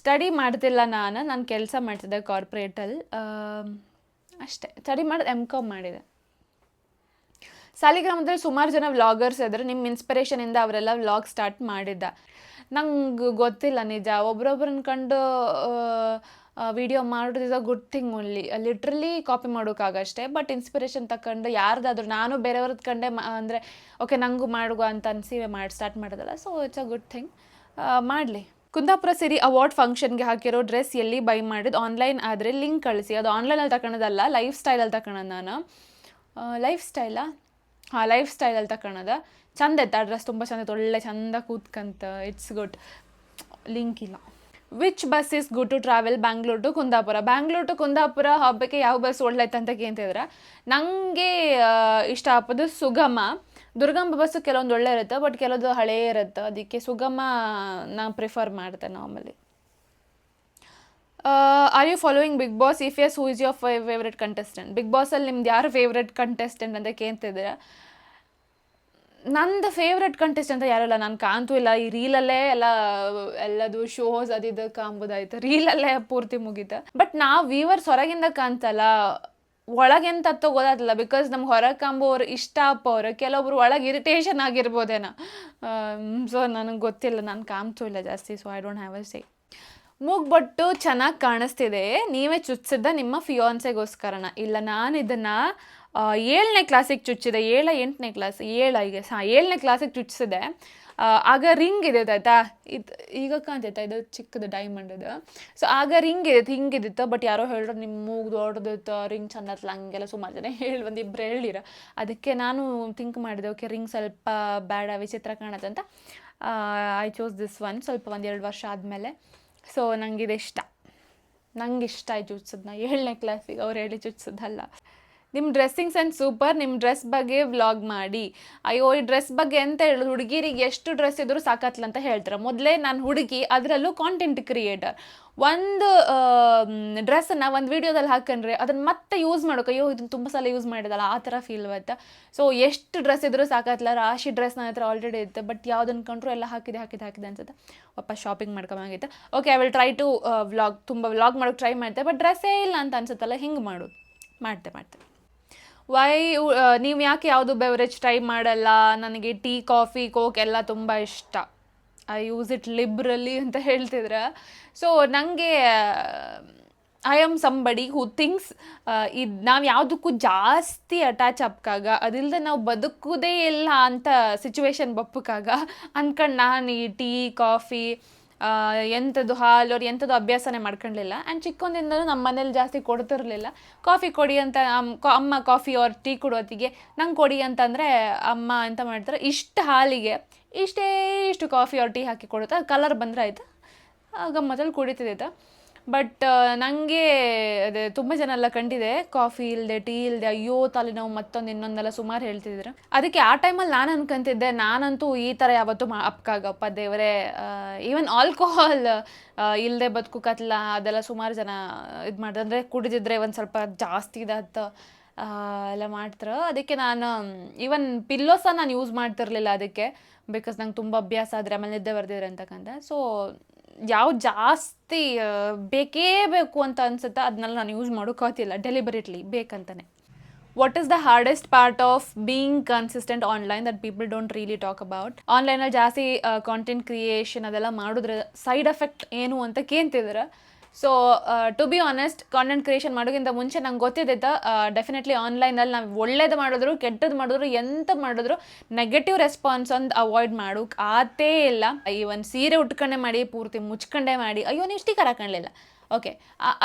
study ಮಾಡ್ತಿಲ್ಲ, ನಾನು ಕೆಲಸ ಮಾಡ್ತಿದ್ದೆ ಕಾರ್ಪೊರೇಟಲ್ಲಿ ಅಷ್ಟೇ. ಸ್ಟಡಿ ಮಾಡೋದು M.Com ಮಾಡಿದೆ. ಸಾಲಿಗ್ರಾಮದಲ್ಲಿ ಸುಮಾರು ಜನ ವ್ಲಾಗರ್ಸ್ ಇದ್ದರು, ನಿಮ್ಮ ಇನ್ಸ್ಪಿರೇಷನಿಂದ ಅವರೆಲ್ಲ ವ್ಲಾಗ್ ಸ್ಟಾರ್ಟ್ ಮಾಡಿದ್ದ. ನಂಗೆ ಗೊತ್ತಿಲ್ಲ ನಿಜ, ಒಬ್ರೊಬ್ರನ್ನ ಕಂಡು ವಿಡಿಯೋ ಮಾಡೋದು is a good thing only. Literally copy ಮಾಡೋಕ್ಕಾಗಷ್ಟೇ, ಬಟ್ ಇನ್ಸ್ಪಿರೇಷನ್ ತಗೊಂಡು ಯಾರ್ದಾದ್ರು, ನಾನು ಬೇರೆಯವ್ರದ್ದು ಕಂಡೆ ಅಂದರೆ ಓಕೆ ನನಗೂ ಮಾಡುವ ಅಂತ ಅನಿಸಿ ಸ್ಟಾರ್ಟ್ ಮಾಡೋದಲ್ಲ. So it's a good thing, ಮಾಡಲಿ. ಕುಂದಾಪುರ ಸಿರಿ ಅವಾರ್ಡ್ ಫಂಕ್ಷನ್ಗೆ ಹಾಕಿರೋ ಡ್ರೆಸ್ ಎಲ್ಲಿ ಬೈ ಮಾಡಿದ್ದು? ಆನ್ಲೈನ್ ಆದರೆ ಲಿಂಕ್ ಕಳಿಸಿ. ಅದು ಆನ್ಲೈನಲ್ಲಿ ತಗೊಳೋದಲ್ಲ, ಲೈಫ್ ಸ್ಟೈಲಲ್ಲಿ ತಗೊಳೋದು ನಾನು. ಲೈಫ್ ಸ್ಟೈಲಲ್ಲಿ ತಗೊಳೋದ. ಚಂದ ಇತ್ತು ಆ ಡ್ರೆಸ್, ತುಂಬ ಚಂದ ಇತ್ತು, ಒಳ್ಳೆ ಚಂದ ಕೂತ್ಕಂತ. It's good. ಲಿಂಕ್ ಇಲ್ಲ. Which bus is good to travel Bangalore to Kundapura? Bangalore to Kundapura ಹಬ್ಬಕ್ಕೆ ಯಾವ ಬಸ್ ಒಳ್ಳೆಯ್ತು ಅಂತ ಕೇಳ್ತಿದ್ರೆ, ನನಗೆ ಇಷ್ಟ ಆಗೋದು ಸುಗಮ. ದುರ್ಗಂಬ ಬಸ್ಸು ಕೆಲವೊಂದು ಒಳ್ಳೆ ಇರುತ್ತೆ, ಬಟ್ ಕೆಲವೊಂದು ಹಳೇ ಇರುತ್ತೆ, ಅದಕ್ಕೆ ಸುಗಮ ನಾನು ಪ್ರಿಫರ್ ಮಾಡ್ತೆ normally. Are you following Bigg Boss? If yes, who is your favourite contestant? Bigg ಬಾಸಲ್ಲಿ ನಿಮ್ದು ಯಾರು ಫೇವ್ರೆಟ್ ಕಂಟೆಸ್ಟೆಂಟ್ ಅಂತ ಕೇಳ್ತಿದ್ರೆ, ನಂದು ಫೇವ್ರೆಟ್ ಕಂಟೆಸ್ಟೆಂಟ್ ಯಾರೂ ಇಲ್ಲ, ನಾನು ಕಾಣ್ತೂ ಇಲ್ಲ. ಈ ರೀಲಲ್ಲೇ ಎಲ್ಲದು ಶೋಸ್ ಅದಿದ್ದು ಕಾಂಬೋದಾಯ್ತು, ರೀಲಲ್ಲೇ ಪೂರ್ತಿ ಮುಗೀತು. ಬಟ್ ನಾವು ವ್ಯೂವರ್ಸ್ ಹೊರಗಿಂದ ಕಾಣ್ತಲ್ಲ, ಒಳಗೆಂತ ಗೊತ್ತಾಗ್ತಿಲ್ಲ. ಬಿಕಾಸ್ ನಮ್ಗೆ ಹೊರಗೆ ಕಾಂಬೋರು ಇಷ್ಟ ಅಪ್ಪವ್ರು, ಕೆಲವೊಬ್ರು ಒಳಗೆ ಇರಿಟೇಷನ್ ಆಗಿರ್ಬೋದೇನೋ. ಸೊ ನನಗೆ ಗೊತ್ತಿಲ್ಲ, ನಾನು ಕಾಣ್ತೂ ಇಲ್ಲ ಜಾಸ್ತಿ. So I don't have a say. ಮೂಗ್ಬೊಟ್ಟು ಚೆನ್ನಾಗಿ ಕಾಣಿಸ್ತಿದೆ, ನೀವೇ ಚುಚ್ಚಿದ್ದ ನಿಮ್ಮ ಫಿಯಾನ್ಸೆಗೋಸ್ಕರನ? ಇಲ್ಲ, ನಾನು ಇದನ್ನು 7ನೇ ಕ್ಲಾಸಿಗೆ ಚುಚ್ಚಿದೆ. 8ನೇ ಕ್ಲಾಸ್ 7ನೇ ಕ್ಲಾಸಿಗೆ ಚುಚ್ಚಿಸಿದೆ. ಆಗ ರಿಂಗ್ ಇದೆ ಆಯ್ತಾ, ಇದು ಈಗ ಕಾಣ್ತೈತಾ, ಇದು ಚಿಕ್ಕದು ಡೈಮಂಡ್ ಇದು. ಸೊ ಆಗ ಹಿಂಗಿದಿತ್ತು, ಬಟ್ ಯಾರೋ ಹೇಳಿದ್ರು ನಿಮ್ಮ ಮೂಗು ದೊಡ್ಡದಿತ್ತು, ರಿಂಗ್ ಚೆಂದತ್ತಲ್ಲ, ಹಂಗೆಲ್ಲ ಸುಮಾರು ಜನ ಒಂದಿಬ್ಬರು ಹೇಳಿರ. ಅದಕ್ಕೆ ನಾನು ಥಿಂಕ್ ಮಾಡಿದೆ, ಓಕೆ ರಿಂಗ್ ಸ್ವಲ್ಪ ಬೇಡ, ವಿಚಿತ್ರ ಕಾಣತ್ತೆ ಅಂತ ಐ ಚೂಸ್ ದಿಸ್ ಒನ್. ಸ್ವಲ್ಪ 1-2 ವರ್ಷ ಆದಮೇಲೆ. ಸೊ ನನಗಿದೆ ಇಷ್ಟ, ನಂಗೆ ಇಷ್ಟ ಆಯ್ತು ಚುಚ್ಚಿದ್ನ 7ನೇ ಕ್ಲಾಸಿಗೆ, ಅವ್ರು ಹೇಳಿ ಚುಚ್ಚಿದ್ದಲ್ಲ. ನಿಮ್ಮ ಡ್ರೆಸ್ಸಿಂಗ್ ಸೆನ್ಸ್ ಸೂಪರ್, ನಿಮ್ಮ ಡ್ರೆಸ್ ಬಗ್ಗೆ ವ್ಲಾಗ್ ಮಾಡಿ. ಅಯ್ಯೋ, ಈ ಡ್ರೆಸ್ ಬಗ್ಗೆ ಅಂತ ಹೇಳೋದು, ಹುಡುಗಿರಿಗೆ ಎಷ್ಟು ಡ್ರೆಸ್ ಇದ್ರೂ ಸಾಕತ್ಲ ಅಂತ ಹೇಳ್ತಾರೆ. ಮೊದಲೇ ನಾನು ಹುಡುಗಿ, ಅದರಲ್ಲೂ ಕಾಂಟೆಂಟ್ ಕ್ರಿಯೇಟರ್. ಒಂದು ಡ್ರೆಸ್ಸನ್ನು ಒಂದು ವೀಡಿಯೋದಲ್ಲಿ ಹಾಕೊಂಡ್ರೆ ಅದನ್ನು ಮತ್ತೆ ಯೂಸ್ ಮಾಡೋಕೆ, ಅಯ್ಯೋ ಇದನ್ನು ತುಂಬ ಸಲ ಯೂಸ್ ಮಾಡಿದಲ್ಲ ಆ ಥರ ಫೀಲ್ ಬರುತ್ತೆ. ಸೊ ಎಷ್ಟು ಡ್ರೆಸ್ ಇದ್ರೂ ಸಾಕತ್ಲ, ರಾಶಿ ಡ್ರೆಸ್ ನನ್ನ ಹತ್ರ ಆಲ್ರೆಡಿ ಇರುತ್ತೆ, ಬಟ್ ಯಾವ್ದನ್ನು ಕಂಡ್ರು ಎಲ್ಲ ಹಾಕಿದೆ ಅನ್ಸುತ್ತೆ. ವಾಪಸ್ ಶಾಪಿಂಗ್ ಮಾಡ್ಕೊಂಬಾಗಿತ್ತು. Okay, I will try to ತುಂಬ ವ್ಲಾಗ್ ಮಾಡೋಕೆ ಟ್ರೈ ಮಾಡ್ತೆ, ಬಟ್ ಡ್ರೆಸ್ಸೇ ಇಲ್ಲ ಅಂತ ಅನ್ಸುತ್ತಲ್ಲ, ಹಿಂಗೆ ಮಾಡೋದು ಮಾಡ್ತೆ. ನೀವು ಯಾಕೆ ಯಾವುದು ಬೆವರೇಜ್ ಟ್ರೈ ಮಾಡಲ್ಲ? ನನಗೆ ಟೀ, ಕಾಫಿ, ಕೋಕ್ ಎಲ್ಲ ತುಂಬ ಇಷ್ಟ. ಐ ಯೂಸ್ ಇಟ್ ಲಿಬ್ರಲಿ ಅಂತ ಹೇಳ್ತಿದ್ರೆ. ಸೊ ನನಗೆ I am somebody who thinks ಇದು ನಾವು ಯಾವುದಕ್ಕೂ ಜಾಸ್ತಿ ಅಟ್ಯಾಚ್ ಅಪ್ಕಾಗ, ಅದಿಲ್ಲದೆ ನಾವು ಬದುಕುವುದೇ ಇಲ್ಲ ಅಂತ ಸಿಚುವೇಶನ್ ಬಪ್ಪಕ್ಕಾಗ ಅಂದ್ಕೊಂಡು ನಾನು ಈ ಟೀ, ಕಾಫಿ, ಎಂಥದ್ದು ಹಾಲು ಅವ್ರು ಎಂಥದ್ದು ಅಭ್ಯಾಸನೇ ಮಾಡ್ಕೊಳ್ಳಿಲ್ಲ. ಆ್ಯಂಡ್ ಚಿಕ್ಕಂದಿಂದಲೂ ನಮ್ಮ ಮನೇಲಿ ಜಾಸ್ತಿ ಕೊಡ್ತಿರಲಿಲ್ಲ. ಕಾಫಿ ಕೊಡಿ ಅಂತ ಅಮ್ಮ ಕಾಫಿ ಅವ್ರು ಟೀ ಕೊಡೋತ್ತಿಗೆ ನಂಗೆ ಕೊಡಿ ಅಂತಂದರೆ ಅಮ್ಮ ಎಂತ ಮಾಡ್ತಾರೆ, ಇಷ್ಟು ಹಾಲಿಗೆ ಇಷ್ಟು ಕಾಫಿ ಅವ್ರು ಟೀ ಹಾಕಿ ಕೊಡುತ್ತೆ, ಅದು ಕಲರ್ ಬಂದರೆ ಆಯಿತು, ಗಮ್ಮತ್ತಲ್ಲಿ ಕುಡಿತಿದ್ದೆ. ಬಟ್ ನನಗೆ ಅದೇ ತುಂಬ ಜನ ಎಲ್ಲ ಕಂಡಿದೆ, ಕಾಫಿ ಇಲ್ಲದೆ ಟೀ ಇಲ್ಲದೆ ಅಯ್ಯೋ ತಲೆನೋವು ಮತ್ತೊಂದು ಇನ್ನೊಂದೆಲ್ಲ ಸುಮಾರು ಹೇಳ್ತಿದ್ರು. ಅದಕ್ಕೆ ಆ ಟೈಮಲ್ಲಿ ನಾನು ಅನ್ಕೊಂತಿದ್ದೆ, ನಾನಂತೂ ಈ ಥರ ಯಾವತ್ತೂ ಅಪ್ಕಾಗಪ್ಪ ದೇವರೇ, ಈವನ್ ಆಲ್ಕೋಹಾಲ್ ಇಲ್ಲದೆ ಬದುಕುಕತ್ಲ ಅದೆಲ್ಲ ಸುಮಾರು ಜನ ಇದು ಮಾಡಿದ್ರೆ, ಅಂದರೆ ಕುಡಿದಿದ್ರೆ ಒಂದು ಸ್ವಲ್ಪ ಜಾಸ್ತಿ ಇದಾತ ಎಲ್ಲ ಮಾಡ್ತಾರೆ. ಅದಕ್ಕೆ ನಾನು ಈವನ್ ಪಿಲ್ಲೋಸ ನಾನು ಯೂಸ್ ಮಾಡ್ತಿರ್ಲಿಲ್ಲ ಅದಕ್ಕೆ, ಬಿಕಾಸ್ ನಂಗೆ ತುಂಬ ಅಭ್ಯಾಸ ಆದರೆ ಆಮೇಲೆ ನಿದ್ದೆ ಬರ್ದಿದ್ರೆ ಅಂತಕ್ಕಂಥ. ಸೊ ಯಾವ ಜಾಸ್ತಿ ಬೇಕೇ ಬೇಕು ಅಂತ ಅನ್ಸುತ್ತೆ ಅದನ್ನೆಲ್ಲ ನಾನು ಯೂಸ್ ಮಾಡೋಕ್ಕಾಗ್ತಿಲ್ಲ ಡೆಲಿಬರೇಟ್ಲಿ ಬೇಕಂತಾನೆ. What is the hardest part of being consistent online that people don't really talk about? ಆನ್ಲೈನಲ್ಲಿ ಜಾಸ್ತಿ ಕಾಂಟೆಂಟ್ ಕ್ರಿಯೇಷನ್ ಅದೆಲ್ಲ ಮಾಡಿದ್ರೆ ಸೈಡ್ ಎಫೆಕ್ಟ್ ಏನು ಅಂತ ಕೇಳ್ತಿದ್ರೆ. So to be honest, content creation ಮಾಡೋಕ್ಕಿಂತ ಮುಂಚೆ ನಂಗೆ ಗೊತ್ತಿದ್ದ ಡೆಫಿನೆಟ್ಲಿ ಆನ್ಲೈನಲ್ಲಿ ನಾವು ಒಳ್ಳೇದು ಮಾಡಿದ್ರು ಕೆಟ್ಟದ್ದು ಮಾಡಿದ್ರು ಎಂತ ಮಾಡಿದ್ರು ನೆಗೆಟಿವ್ ರೆಸ್ಪಾನ್ಸ್ ಒಂದು ಅವಾಯ್ಡ್ ಮಾಡೋಕೆ ಆತೇ ಇಲ್ಲ. ಈ ಒಂದು ಸೀರೆ ಉಟ್ಕೊಂಡೆ ಮಾಡಿ ಪೂರ್ತಿ ಮುಚ್ಕೊಂಡೆ ಮಾಡಿ ಅಯ್ಯೋ ನೀವು ಸ್ಟಿಕರ್ ಹಾಕೊಳ್ಳಿಲ್ಲ, ಓಕೆ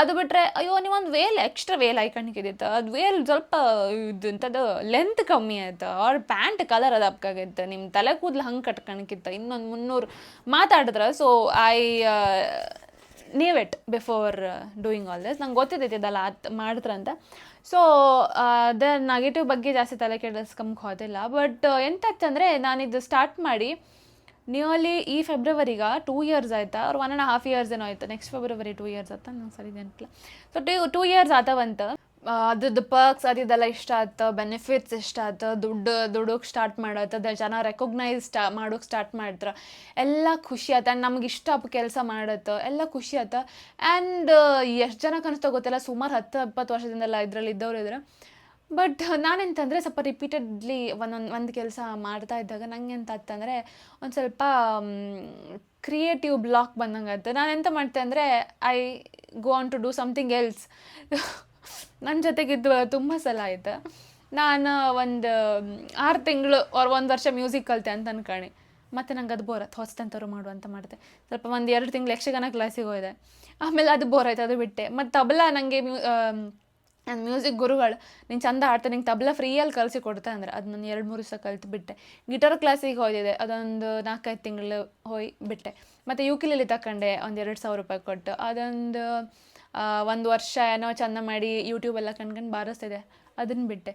ಅದು ಬಿಟ್ಟರೆ ಅಯ್ಯೋ ನೀವೊಂದು ವೇಲ್ ಎಕ್ಸ್ಟ್ರಾ ವೇಲ್ ಹಾಕೊಂಡಿದ್ದಿತ್ತು, ಅದು ವೇಲ್ ಸ್ವಲ್ಪ ಇದು ಇಂಥದ್ದು ಲೆಂತ್ ಕಮ್ಮಿ ಆಯ್ತು, ಅವ್ರ ಪ್ಯಾಂಟ್ ಕಲರ್ ಅದು ಅಪ್ಕಾಗಿತ್ತು, ನಿಮ್ಮ ತಲೆ ಕೂದಲು ಹಂಗೆ ಕಟ್ಕೊಳಕ್ಕಿತ್ತು, ಇನ್ನೊಂದು 300 ಮಾತಾಡಿದ್ರೆ. ಸೊ ಐ ನೇವ್ it before doing all this. ನಂಗೆ ಗೊತ್ತಿದ್ದೈತೆ ಇದೆಲ್ಲ ಮಾಡಿದ್ರಂತ. ಸೊ ಅದರ ನೆಗೆಟಿವ್ ಬಗ್ಗೆ ಜಾಸ್ತಿ ತಲೆ ಕೆಡಿಸ್ಕೊಂಬ ಹೋದಿಲ್ಲ. ಬಟ್ ಎಂತಾಗ್ತಂದರೆ ನಾನಿದು ಸ್ಟಾರ್ಟ್ ಮಾಡಿ ನಿಯರ್ಲಿ ಈ ಫೆಬ್ರವರಿಗೆ 2 years ಆಯ್ತಾ, ಅವ್ರು 1.5 years ಏನೋ ಆಯ್ತು. ನೆಕ್ಸ್ಟ್ ಫೆಬ್ರವರಿ 2 years ಆಯ್ತಾ, ನಂಗೆ ಸರಿ ನೆನಪಿಲ್ಲ. So 2 years ಆತವಂತ. ಅದ್ರದ್ದು ಪರ್ಕ್ಸ್ ಅದೆಲ್ಲ ಇಷ್ಟ ಆಯ್ತು, ಬೆನಿಫಿಟ್ಸ್ ಇಷ್ಟ ಆಯ್ತು, ದುಡ್ಡೋಕೆ ಸ್ಟಾರ್ಟ್ ಮಾಡತ್ತದ, ಜನ ರೆಕಗ್ನೈಸ್ ಮಾಡೋಕೆ ಸ್ಟಾರ್ಟ್ ಮಾಡ್ತಾರೆ, ಎಲ್ಲ ಖುಷಿ ಆಯ್ತು. ಆ್ಯಂಡ್ ನಮ್ಗೆ ಇಷ್ಟ ಕೆಲಸ ಮಾಡತ್ತೆ, ಎಲ್ಲ ಖುಷಿ ಆಯ್ತು. ಆ್ಯಂಡ್ ಎಷ್ಟು ಜನ ಕಾಣಿಸ್ತಾ ಗೊತ್ತಿಲ್ಲ, ಸುಮಾರು 10-20 ವರ್ಷದಿಂದೆಲ್ಲ ಇದರಲ್ಲಿ ಇದ್ದವ್ರು ಇದ್ರೆ. ಬಟ್ ನಾನೆಂತಂದರೆ ಸ್ವಲ್ಪ ರಿಪೀಟೆಡ್ಲಿ ಒಂದು ಕೆಲಸ ಮಾಡ್ತಾ ಇದ್ದಾಗ ನಂಗೆ ಎಂತ ಆಯ್ತಂದರೆ ಒಂದು ಸ್ವಲ್ಪ ಕ್ರಿಯೇಟಿವ್ ಬ್ಲಾಕ್ ಬಂದಂಗೆ ಆಯ್ತು. ನಾನು ಎಂತ ಮಾಡ್ತೆ ಅಂದರೆ I go on to do something else. ನನ್ನ ಜೊತೆಗಿದ್ದು ತುಂಬ ಸಲ ಆಯ್ತು. ನಾನು ಒಂದು 6 ತಿಂಗಳು ಅವ್ರು 1 ವರ್ಷ ಮ್ಯೂಸಿಕ್ ಕಲಿತೆ ಅಂತ ಅನ್ಕೊಳ್ಳಿ, ಮತ್ತು ನಂಗೆ ಅದು ಬೋರ್ ಆಯ್ತು, ಹೊಸದಂಥವ್ರು ಮಾಡು ಅಂತ ಮಾಡಿದೆ. ಸ್ವಲ್ಪ 1-2 ತಿಂಗಳು ಯಕ್ಷಗಾನ ಕ್ಲಾಸಿಗೆ ಹೋದೆ, ಆಮೇಲೆ ಅದು ಬೋರ್ ಆಯ್ತು, ಅದು ಬಿಟ್ಟೆ. ಮತ್ತು ತಬಲಾ ನನಗೆ ನನ್ನ ಮ್ಯೂಸಿಕ್ ಗುರುಗಳು ನೀನು ಚಂದ ಆಡ್ತಾ ನಿಂಗೆ ತಬಲಾ ಫ್ರೀಯಲ್ಲಿ ಕಲಿಸಿ ಕೊಡ್ತಾ ಅಂದ್ರೆ ಅದು ನಾನು 2-3 ದಿವಸ ಕಲಿತು ಬಿಟ್ಟೆ. ಗಿಟಾರ್ ಕ್ಲಾಸಿಗೆ ಹೋಗಿದ್ದೆ, ಅದೊಂದು 4-5 ತಿಂಗಳು ಹೋಗಿ ಬಿಟ್ಟೆ. ಮತ್ತು ಯೂಕಿಲೇಲಿ ತಗೊಂಡೆ ಒಂದು 2,000 ರೂಪಾಯಿ ಕೊಟ್ಟು, ಅದೊಂದು 1 ವರ್ಷ ಏನೋ ಚಂದ ಮಾಡಿ ಯೂಟ್ಯೂಬೆಲ್ಲ ಕಂಡ್ಕೊಂಡು ಬಾರಿಸ್ತಿದೆ, ಅದನ್ನು ಬಿಟ್ಟೆ.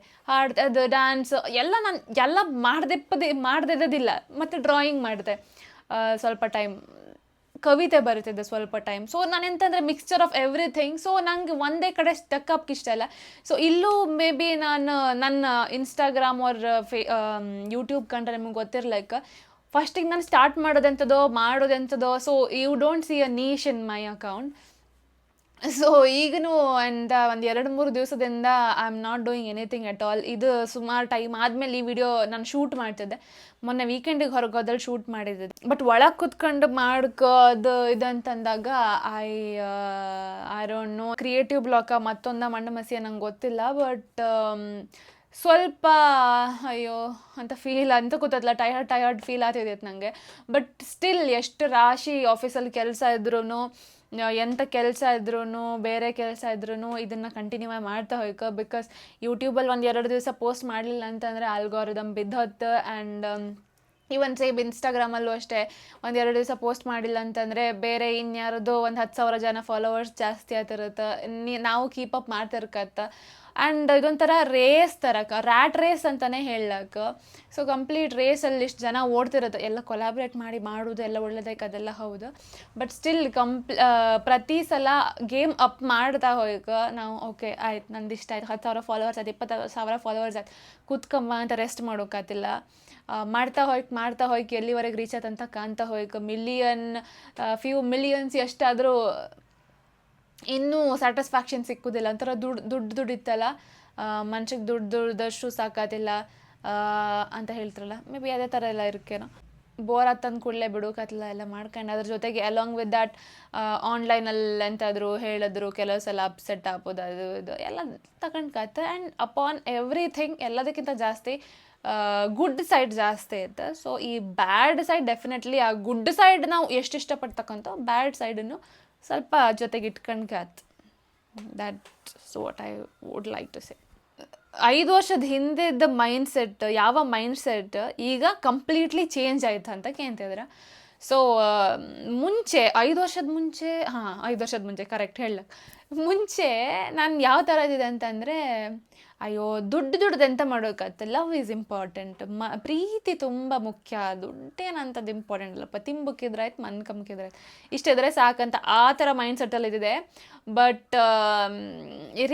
ಅದು ಡ್ಯಾನ್ಸ್ ಎಲ್ಲ ನಾನು ಎಲ್ಲ ಮಾಡ್ದಿದ್ದಿಲ್ಲ. ಮತ್ತು ಡ್ರಾಯಿಂಗ್ ಮಾಡಿದೆ ಸ್ವಲ್ಪ ಟೈಮ್, ಕವಿತೆ ಬರೀತಿದ್ದೆ ಸ್ವಲ್ಪ ಟೈಮ್. ಸೊ ನಾನು ಎಂತಂದರೆ ಮಿಕ್ಸ್ಚರ್ ಆಫ್ ಎವ್ರಿಥಿಂಗ್. ಸೊ ನಂಗೆ ಒಂದೇ ಕಡೆ ಸ್ಟಕ್ ಅಪ್ಗೆ ಇಷ್ಟ ಇಲ್ಲ. ಸೊ ಇಲ್ಲೂ ಮೇ ಬಿ ನಾನು ನನ್ನ ಇನ್ಸ್ಟಾಗ್ರಾಮ್ ಅವ್ರ ಯೂಟ್ಯೂಬ್ ಕಂಡ್ರೆ ನಿಮ್ಗೆ ಗೊತ್ತಿರ್ಲೈಕ ಫಸ್ಟಿಗೆ ನಾನು ಸ್ಟಾರ್ಟ್ ಮಾಡೋದೆಂಥದೋ. So you don't see a niche in my account. So ಈಗಲೂ ಅಂತ ಒಂದು 2-3 ದಿವಸದಿಂದ I am not doing anything at all. ಇದು ಸುಮಾರು ಟೈಮ್ ಆದಮೇಲೆ ಈ ವಿಡಿಯೋ ನಾನು ಶೂಟ್ ಮಾಡ್ತಿದ್ದೆ, ಮೊನ್ನೆ ವೀಕೆಂಡಿಗೆ ಹೊರಗೋದಲ್ಲಿ ಶೂಟ್ ಮಾಡಿದ್ದೆ. ಬಟ್ ಒಳಗೆ ಕುತ್ಕೊಂಡು ಮಾಡ್ಕೋದು ಇದಂತಂದಾಗ ಐ ಡೋಂಟ್ ನೋ, ಕ್ರಿಯೇಟಿವ್ ಬ್ಲಾಕ ಮತ್ತೊಂದು ಮಂಡ ಮಸಿಯ ನಂಗೆ ಗೊತ್ತಿಲ್ಲ. ಬಟ್ ಸ್ವಲ್ಪ ಅಯ್ಯೋ ಅಂತ ಫೀಲ್ ಅಂತ ಕೂತಲ್ಲ, ಟಯರ್ಡ್ ಫೀಲ್ ಆಗ್ತಿದ್ದೈತೆ ನನಗೆ. ಬಟ್ ಸ್ಟಿಲ್ ಎಷ್ಟು ರಾಶಿ ಆಫೀಸಲ್ಲಿ ಕೆಲಸ ಇದ್ರೂ, ಎಂಥ ಕೆಲಸ ಇದ್ರೂ, ಬೇರೆ ಕೆಲಸ ಇದ್ರೂ ಇದನ್ನು ಕಂಟಿನ್ಯೂ ಮಾಡ್ತಾ ಹೋಯ್ಕ. ಬಿಕಾಸ್ ಯೂಟ್ಯೂಬಲ್ಲಿ 1-2 ದಿವಸ ಪೋಸ್ಟ್ ಮಾಡಲಿಲ್ಲ ಅಂತಂದರೆ ಆಲ್ಗೋರಿದಮ್ ಬಿದ್ದೋತ್ತು. ಆ್ಯಂಡ್ ಈವನ್ ಸೇಮ್ ಇನ್ಸ್ಟಾಗ್ರಾಮಲ್ಲೂ ಅಷ್ಟೇ, 1-2 ದಿವಸ ಪೋಸ್ಟ್ ಮಾಡಿಲ್ಲ ಅಂತಂದರೆ ಬೇರೆ ಇನ್ಯಾರದೋ ಒಂದು 10,000 ಜನ ಫಾಲೋವರ್ಸ್ ಜಾಸ್ತಿ ಆಗ್ತಿರುತ್ತೆ, ನಾವು ಕೀಪಪ್ ಮಾಡ್ತಿರ್ಕತ್ತ. ಆ್ಯಂಡ್ ಇದೊಂಥರ ರೇಸ್ ಥರಕ್ಕೆ, ರ್ಯಾಟ್ ರೇಸ್ ಅಂತಲೇ ಹೇಳಕ್ಕ. ಸೊ ಕಂಪ್ಲೀಟ್ ರೇಸಲ್ಲಿ ಇಷ್ಟು ಜನ ಓಡ್ತಿರುತ್ತೆ, ಎಲ್ಲ ಕೊಲಾಬ್ರೇಟ್ ಮಾಡಿ ಮಾಡೋದು ಎಲ್ಲ ಒಳ್ಳೇದಕ್ಕೆ, ಅದೆಲ್ಲ ಹೌದು. ಬಟ್ ಸ್ಟಿಲ್ ಪ್ರತಿ ಸಲ ಗೇಮ್ ಅಪ್ ಮಾಡ್ತಾ ಹೋಯ್ಕ ನಾವು ಓಕೆ ಆಯ್ತು ನಂದು ಇಷ್ಟ ಆಯ್ತು, 10,000 ಫಾಲೋವರ್ಸ್ ಆಯ್ತು, 20,000 ಫಾಲೋವರ್ಸ್ ಆಯ್ತು, ಕೂತ್ಕೊಂಬ ಅಂತ ರೆಸ್ಟ್ ಮಾಡೋಕ್ಕಾತಿಲ್ಲ. ಮಾಡ್ತಾ ಹೋಯ್ಕೆ ಎಲ್ಲಿವರೆಗೆ ರೀಚ್ ಆಯ್ತಂತ ಕಾಣ್ತಾ ಹೋಯ್ಕ. ಫ್ಯೂ ಮಿಲಿಯನ್ಸ್ ಎಷ್ಟಾದರೂ ಇನ್ನೂ ಸ್ಯಾಟಿಸ್ಫ್ಯಾಕ್ಷನ್ ಸಿಕ್ಕುದಿಲ್ಲ. ಒಂಥರ ದುಡ್ಡಿತ್ತಲ್ಲ, ಮನ್ಷಿಗೆ ದುಡ್ದಷ್ಟು ಸಾಕಾತಿಲ್ಲ ಅಂತ ಹೇಳ್ತಾರಲ್ಲ, ಮೇ ಬಿ ಅದೇ ಥರ ಎಲ್ಲ ಇರ್ಕೇನೋ. ಬೋರ್ ಆತಂದು ಕೂಡಲೇ ಬಿಡೋಕತ್ತಲ್ಲ ಎಲ್ಲ ಮಾಡ್ಕೊಂಡು, ಅದ್ರ ಜೊತೆಗೆ ಅಲಾಂಗ್ ವಿತ್ ದ್ಯಾಟ್ ಆನ್ಲೈನಲ್ಲಿ ಎಂತಾದರೂ ಹೇಳಿದ್ರು ಕೆಲವು ಸಲ ಅಪ್ಸೆಟ್ ಆಗ್ಬೋದು, ಅದು ಇದು ಎಲ್ಲ ತಗೊಂಡ್ಕಾತ. ಆ್ಯಂಡ್ ಅಪಾನ್ ಎವ್ರಿಥಿಂಗ್ ಎಲ್ಲದಕ್ಕಿಂತ ಜಾಸ್ತಿ ಗುಡ್ ಸೈಡ್ ಜಾಸ್ತಿ ಐತೆ. ಸೊ ಈ ಬ್ಯಾಡ್ ಸೈಡ್ ಡೆಫಿನೆಟ್ಲಿ, ಆ ಗುಡ್ ಸೈಡ್ ನಾವು ಎಷ್ಟು ಇಷ್ಟಪಡ್ತಕ್ಕಂಥ ಬ್ಯಾಡ್ ಸೈಡನ್ನು ಸ್ವಲ್ಪ ಜೊತೆಗೆ ಇಟ್ಕೊಂಡ್ಕಾತ್. That's what I would like to say. 5 ವರ್ಷದ ಹಿಂದಿದ್ದ ಮೈಂಡ್ಸೆಟ್, ಯಾವ ಮೈಂಡ್ಸೆಟ್ ಈಗ ಕಂಪ್ಲೀಟ್ಲಿ ಚೇಂಜ್ ಆಯ್ತು ಅಂತ ಕೇಳ್ತಿದ್ರೆ. ಸೊ ಮುಂಚೆ 5 ವರ್ಷದ ಮುಂಚೆ 5 ವರ್ಷದ ಮುಂಚೆ ಕರೆಕ್ಟ್ ಹೇಳಕ್ಕೆ ಮುಂಚೆ ನಾನು ಯಾವ ಥರ ಇದ್ದಿದೆ ಅಂತಂದರೆ, ಅಯ್ಯೋ ದುಡ್ಡು ಎಂತ ಮಾಡೋಕ್ಕತ್ತೆ, ಲವ್ ಈಸ್ ಇಂಪಾರ್ಟೆಂಟ್, ಪ್ರೀತಿ ತುಂಬ ಮುಖ್ಯ, ದುಡ್ಡೇನಂಥದ್ದು ಇಂಪಾರ್ಟೆಂಟ್ ಅಲ್ಲಪ್ಪ, ತಿಂಬಕ್ಕಿದ್ರಾಯ್ತು ಮನ್ಕಂಬ್ಕಿದ್ರಾಯ್ತು, ಇಷ್ಟಿದ್ರೆ ಸಾಕಂತ ಆ ಥರ ಮೈಂಡ್ ಸೆಟ್ಟಲ್ಲಿ ಇದ್ದಿದೆ. ಬಟ್